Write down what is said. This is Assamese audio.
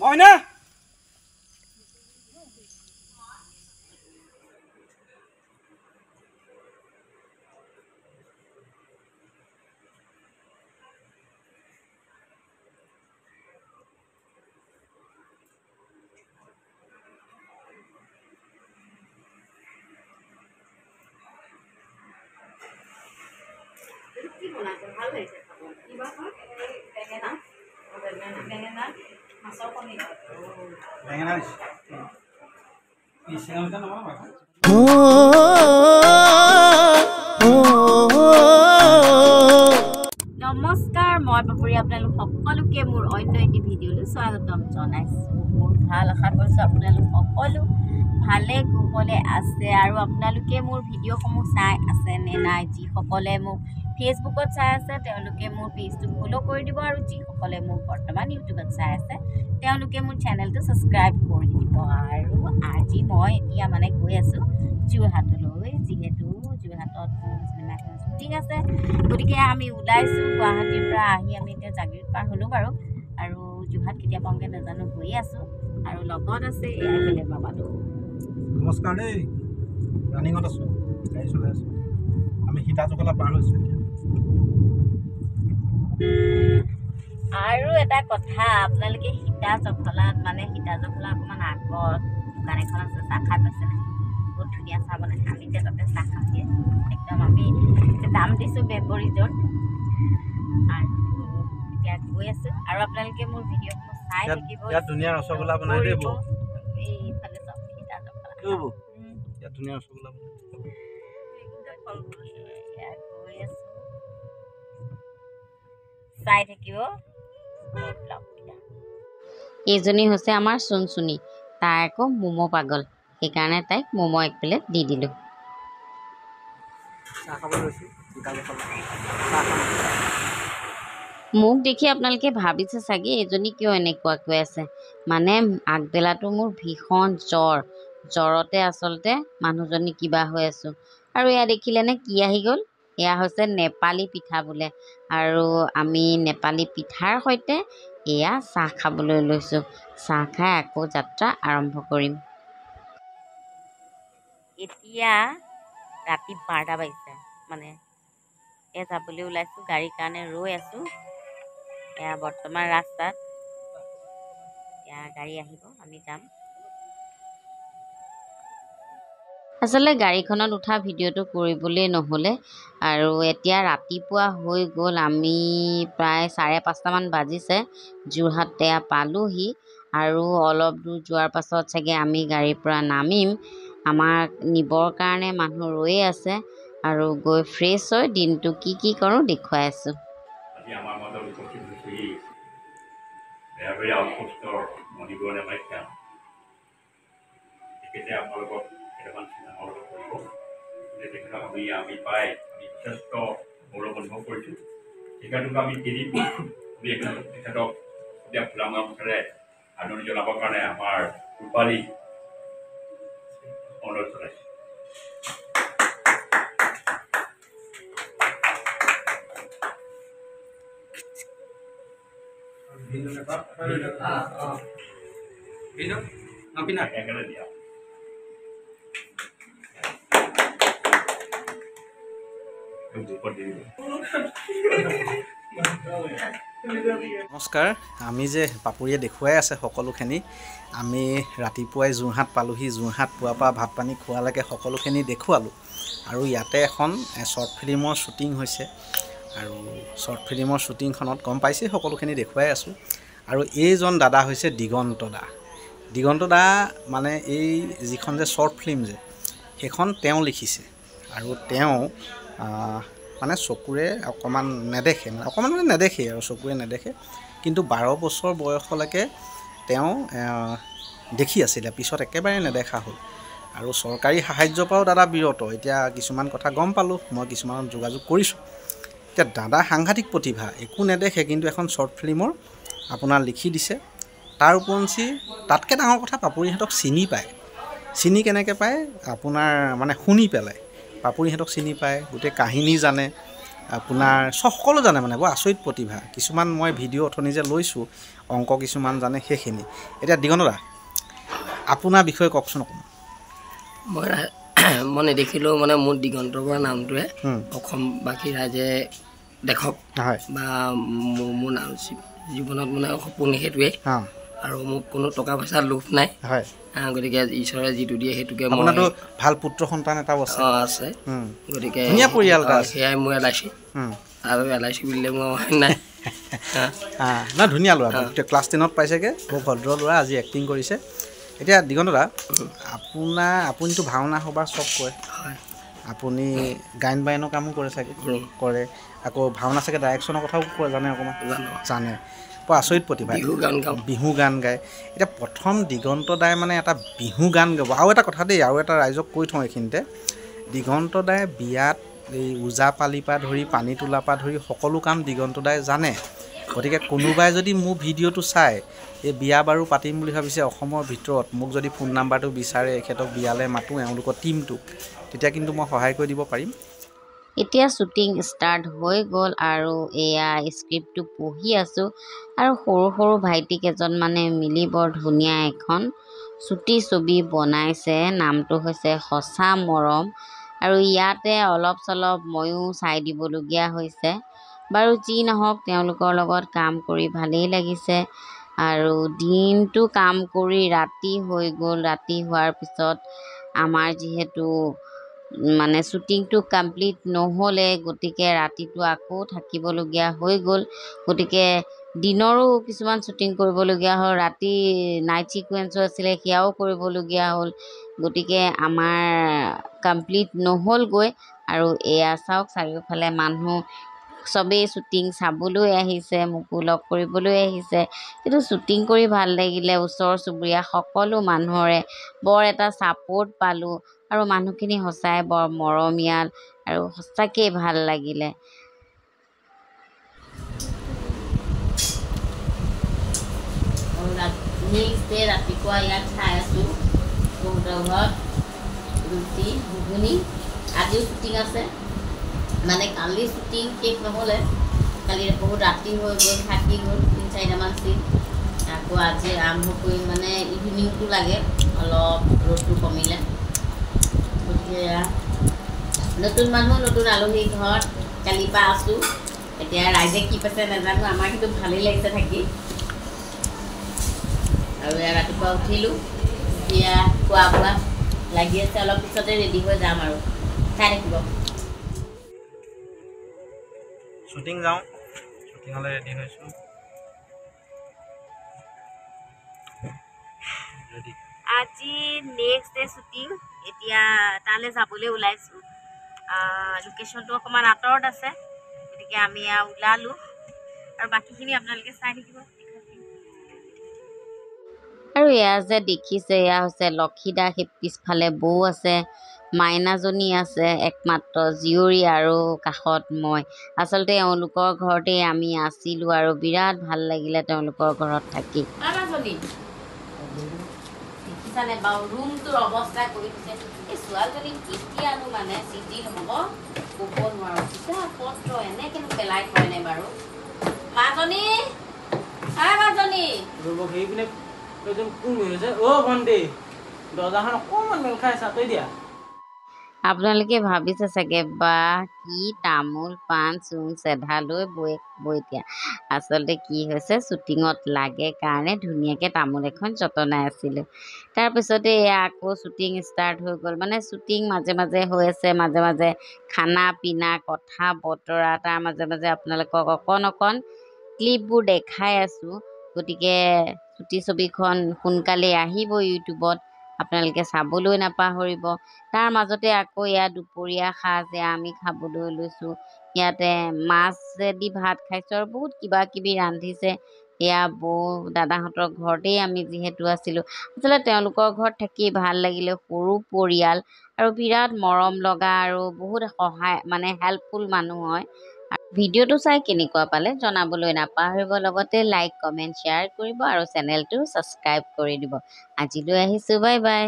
হয় না ভাল লাগিছে কিবা বেঙেনা বেঙেনা মাছৰ কণী বেঙেনা নমস্কাৰ মই পাপৰি আপোনালোক সকলোকে মোৰ অন্য এটি ভিডিঅ'লৈ স্বাগতম জনাইছোঁ মোৰ ভাল আশা কৰিছোঁ আপোনালোক সকলো ভালে কুশলে আছে আৰু আপোনালোকে মোৰ ভিডিঅ'সমূহ চাই আছে নে নাই যিসকলে মোক ফেচবুকত চাই আছে তেওঁলোকে মোৰ পেজটো ফ'ল' কৰি দিব আৰু যিসকলে মোক বৰ্তমান ইউটিউবত চাই আছে তেওঁলোকে মোৰ চেনেলটো ছাবস্ক্ৰাইব কৰি দিব আৰু আজি মই এতিয়া মানে গৈ আছোঁ যোৰহাটলৈ যিহেতু যোৰহাটত মোৰ চিনেমা এখন শ্বুটিং আছে গতিকে আমি ওলাইছোঁ গুৱাহাটীৰ পৰা আহি আমি এতিয়া জাগিৰোড পাৰ হ'লোঁ বাৰু আৰু যোৰহাট কেতিয়া পাওঁগৈ নাজানো গৈ আছোঁ আৰু লগত আছে এইফালে বাবাটো নমস্কাৰ দেই ৰানিঙত আছোঁ গাড়ী চলাই আছোঁ আমি সীতাজখলা পাৰ হৈছোঁ আৰু এটা কথা আপোনালোকে সীতাজখলাত মানে সীতাজখলা অকণমান আগত দোকান এখন আছে চাহ খাই পাইছেনে বহুত ধুনীয়া চাহ বনাই আমি এতিয়া তাতে চাহ খামগৈ একদম আমি দাম দিছোঁ বেবৰিজত আৰু এতিয়া গৈ আছোঁ আৰু আপোনালোকে মোৰ ভিডিঅ'সমূহ চাই থাকিব ইয়াত ধুনীয়া ৰসগোল্লা বনাই দেই বৌ এইফালে চাওক সীতাজখলা ইয়াত ধুনীয়া ৰসগোল্লা বনাই গৈ আছোঁ চাই থাকিব এইজনী হৈছে আমাৰ চুনচুনি তাই আকৌ ম'ম' পাগল সেইকাৰণে তাইক ম'ম' এক প্লেট দি দিলোঁ মোক দেখি আপোনালোকে ভাবিছে চাগে এইজনী কিয় এনেকুৱা কৈ আছে মানে আগবেলাটো মোৰ ভীষণ জ্বৰতে আচলতে মানুহজনী কিবা হৈ আছোঁ আৰু এয়া দেখিলেনে কি আহি গ'ল এয়া হৈছে নেপালী পিঠা বোলে আৰু আমি নেপালী পিঠাৰ সৈতে এয়া চাহ খাবলৈ লৈছোঁ চাহ খাই আকৌ যাত্ৰা আৰম্ভ কৰিম এতিয়া ৰাতি 12টা বাজিছে মানে এয়া যাবলৈ ওলাইছোঁ গাড়ীৰ কাৰণে ৰৈ আছোঁ এয়া বৰ্তমান ৰাস্তাত এয়া গাড়ী আহিব আমি যাম আচলতে গাড়ীখনত উঠা ভিডিঅ'টো কৰিবলৈ নহ'লে আৰু এতিয়া ৰাতিপুৱা হৈ গ'ল আমি প্ৰায় 5:30মান বাজিছে যোৰহাট এয়া পালোহি আৰু অলপ দূৰ যোৱাৰ পাছত চাগে আমি গাড়ীৰ পৰা নামিম আমাক নিবৰ কাৰণে মানুহ ৰৈয়ে আছে আৰু গৈ ফ্ৰেছ হৈ দিনটো কি কৰোঁ দেখুৱাই আছোঁ আমি পাই আমি যথেষ্ট গৌৰৱ অনুভৱ কৰিছোঁ সেইকাৰণে আমি তেখেতক এতিয়া ফুলামৰা মুখেৰে আদৰণি জনাবৰ কাৰণে আমাৰ ৰূপালী অনুৰোধ জনাইছোঁ দিয়া নমস্কাৰ আমি যে পাপৰিয়ে দেখুৱাই আছে সকলোখিনি আমি ৰাতিপুৱাই যোৰহাট পালোহি যোৰহাট পোৱাৰ পৰা ভাত পানী খোৱালৈকে সকলোখিনি দেখুৱালোঁ আৰু ইয়াতে এখন শ্বৰ্ট ফিল্মৰ শ্বুটিং হৈছে আৰু শ্বৰ্ট ফিল্মৰ শ্বুটিংখনত গম পাইছে সকলোখিনি দেখুৱাই আছোঁ আৰু এইজন দাদা হৈছে দিগন্ত দা মানে এই যিখন যে শ্বৰ্ট ফিল্ম যে সেইখন তেওঁ লিখিছে আৰু তেওঁ মানে চকুৰে অকণমান নেদেখে অকণমান মানে নেদেখেই আৰু চকুৰে নেদেখে কিন্তু 12 বছৰ বয়সলৈকে তেওঁ দেখি আছিলে পিছত একেবাৰে নেদেখা হ'ল আৰু চৰকাৰী সাহায্যৰ পৰাও দাদা বিৰত এতিয়া কিছুমান কথা গম পালোঁ মই কিছুমানত যোগাযোগ কৰিছোঁ এতিয়া দাদা সাংঘাতিক প্ৰতিভা একো নেদেখে কিন্তু এখন শ্বৰ্ট ফিল্মৰ আপোনাৰ লিখি দিছে তাৰ উপৰঞ্চি তাতকৈ ডাঙৰ কথা পাপৰিহঁতক চিনি কেনেকৈ পায় আপোনাৰ মানে শুনি পেলাই পাপৰিহঁতক চিনি পায় গোটেই কাহিনী জানে আপোনাৰ সকলো জানে মানে বৰ আচৰিত প্ৰতিভা কিছুমান মই ভিডিঅ' অথনি যে লৈছোঁ অংক কিছুমান জানে সেইখিনি এতিয়া দিগন্তদা আপোনাৰ বিষয়ে কওকচোন অকণমান মই নেদেখিলেও মানে মোৰ দিগন্তৰ বৰা নামটোৱে অসমবাসী ৰাইজে দেখক হয় বা মোৰ নাম জীৱনত মানে সপোন সেইটোৱে আৰু মোক কোনো টকা পইচাৰ লোভ নাই হয় গতিকে ঈশ্বৰে যিটো দিয়ে সেইটোকে আপোনাৰতো ভাল পুত্ৰ সন্তান এটাও আছে আছে গতিকে ধুনীয়া পৰিয়াল এটা সেয়াই মোৰ LIC আৰু LIC বুলিলে মোৰ নাই নাই ধুনীয়া ল'ৰা ক্লাছ 10ত পাইছেগৈ বৰ ভদ্ৰ ল'ৰা আজি এক্টিং কৰিছে এতিয়া দিগন্তদা আপুনিতো ভাওনা সবাৰ চব কৰে আপুনি গায়ন বায়নৰ কামো কৰে চাগে কৰে আকৌ ভাওনা চাগে ডাইৰেকশ্যনৰ কথাও জানে অকণমান জানে বৰ আচৰিত প্ৰতিভা বিহু গান গায় এতিয়া প্ৰথম দিগন্তদাই মানে এটা বিহু গান গাব আৰু এটা কথা দেই আৰু এটা ৰাইজক কৈ থওঁ এইখিনিতে দিগন্তদাই বিয়াত এই ওজাপালিৰ পৰা ধৰি পানী তোলাৰ পৰা ধৰি সকলো কাম দিগন্তদাই জানে গতিকে কোনোবাই যদি মোৰ ভিডিঅ'টো চাই এই বিয়া বাৰু পাতিম বুলি ভাবিছে অসমৰ ভিতৰত মোক যদি ফোন নাম্বাৰটো বিচাৰে এখেতক বিয়ালৈ মাতোঁ এওঁলোকৰ টীমটোক তেতিয়া কিন্তু মই সহায় কৰি দিব পাৰিম এতিয়া শ্বুটিং ষ্টাৰ্ট হৈ গ'ল আৰু এয়া স্ক্ৰিপ্টটো পঢ়ি আছোঁ আৰু সৰু সৰু ভাইটি কেইজনমানে মিলি বৰ ধুনীয়া এখন চুটি ছবি বনাইছে নামটো হৈছে সঁচা মৰম আৰু ইয়াতে অলপ চলপ ময়ো চাই দিবলগীয়া হৈছে বাৰু যি নহওক তেওঁলোকৰ লগত কাম কৰি ভালেই লাগিছে আৰু দিনটো কাম কৰি ৰাতি হৈ গ'ল ৰাতি হোৱাৰ পিছত আমাৰ যিহেতু মানে শ্বুটিংটো কমপ্লিট নহ'লে গতিকে ৰাতিটো আকৌ থাকিবলগীয়া হৈ গ'ল গতিকে দিনৰো কিছুমান শ্বুটিং কৰিবলগীয়া হ'ল ৰাতি নাইট ছিকুৱেঞ্চো আছিলে সেয়াও কৰিবলগীয়া হ'ল গতিকে আমাৰ কমপ্লিট নহ'লগৈ আৰু এয়া চাওক চাৰিওফালে মানুহ চবেই শ্বুটিং চাবলৈ আহিছে মোকো লগ কৰিবলৈ আহিছে কিন্তু শ্বুটিং কৰি ভাল লাগিলে ওচৰ চুবুৰীয়া সকলো মানুহৰে বৰ এটা ছাপোৰ্ট পালোঁ আৰু মানুহখিনি সঁচাই বৰ মৰমীয়াল আৰু সঁচাকেই ভাল লাগিলে নেক্সট ডে ৰাতিপুৱা ইয়াত খাই আছোঁ বহুতৰ ঘৰত ৰুটি ঘুগুনি আজিও শ্বুটিং আছে মানে কালি শ্বুটিং শেষ নহ'লে কালি বহুত ৰাতি হৈ গ'ল থাকি গ'ল 3-4টামান চিন আকৌ আজি আৰম্ভ কৰি মানে ইভিনিংটো লাগে অলপ ৰ'দটো কমিলে গতিকে নতুন মানুহ নতুন আলহী ঘৰত কালিৰ পৰা আছোঁ এতিয়া ৰাইজে কি পাইছে নাজানো আমাৰ কিন্তু ভালেই লাগিছে থাকি আৰু ৰাতিপুৱা উঠিলোঁ এতিয়া খোৱা বোৱা লাগি আছে অলপ পিছতে ৰেডি হৈ যাম আৰু চাই থাকিব শ্বুটিং যাওঁ শ্বুটিঙলৈ ৰেডি হৈছোঁ আজি নেক্সট ডে শ্বুটিং এতিয়া তালৈ যাবলৈ ওলাইছোঁ লোকেশ্যনটো অকণমান আঁতৰত আছে গতিকে আমি ওলালোঁ আৰু বাকীখিনি আপোনালোকে চাই থাকিব আৰু এয়া যে দেখিছে এয়া হৈছে লক্ষীদা সেই পিছফালে বৌ আছে মাইনাজনী আছে একমাত্ৰ জীয়ৰী আৰু কাষত মই আচলতে এওঁলোকৰ ঘৰতেই আমি আছিলোঁ আৰু বিৰাট ভাল লাগিলে তেওঁলোকৰ ঘৰত থাকি দেখিছানে বাৰু ৰুমটোৰ অৱস্থা কৰি দিছে এই ছোৱালীজনী কেতিয়ানো মানে চিটি হ'ব ক'ব নোৱাৰোঁ কিতাপ পত্ৰ এনেকেনো পেলাই থয়নে বাৰু মাজনী মাজনী সেইপিনে কোন হৈছে অ' ভণ্টি দৰ্জাখন অকণমান মেল খাই চাতৰি দিয়া আপোনালোকে ভাবিছে চাগে বা কি তামোল পাণ চূণ চেধা লৈ বৈ দিয়া আচলতে কি হৈছে শ্বুটিঙত লাগে কাৰণে ধুনীয়াকৈ তামোল এখন যতনাই আছিলোঁ তাৰপিছতে এয়া আকৌ শ্বুটিং ষ্টাৰ্ট হৈ গ'ল মানে শ্বুটিং মাজে মাজে হৈ আছে মাজে মাজে খানা পিনা কথা বতৰা তাৰ মাজে মাজে আপোনালোকক অকণ ক্লিপবোৰ দেখাই আছোঁ গতিকে চুটি ছবিখন সোনকালে আহিব ইউটিউবত আপোনালোকে চাবলৈ নাপাহৰিব তাৰ মাজতে আকৌ ইয়াত দুপৰীয়া সাজ এয়া আমি খাবলৈ লৈছোঁ ইয়াতে মাছেদি ভাত খাইছোঁ আৰু বহুত কিবা কিবি ৰান্ধিছে এয়া বৌ দাদাহঁতৰ ঘৰতেই আমি যিহেতু আছিলোঁ আচলতে তেওঁলোকৰ ঘৰত থাকি ভাল লাগিলে সৰু পৰিয়াল আৰু বিৰাট মৰম লগা আৰু বহুত সহায় মানে হেল্পফুল মানুহ হয় ভিডিঅ'টো চাই কেনেকুৱা পালে জনাবলৈ নাপাহৰিব লগতে লাইক কমেণ্ট শ্বেয়াৰ কৰিব আৰু চেনেলটো ছাবস্ক্ৰাইব কৰি দিব আজিলৈ আহিছোঁ বাই বাই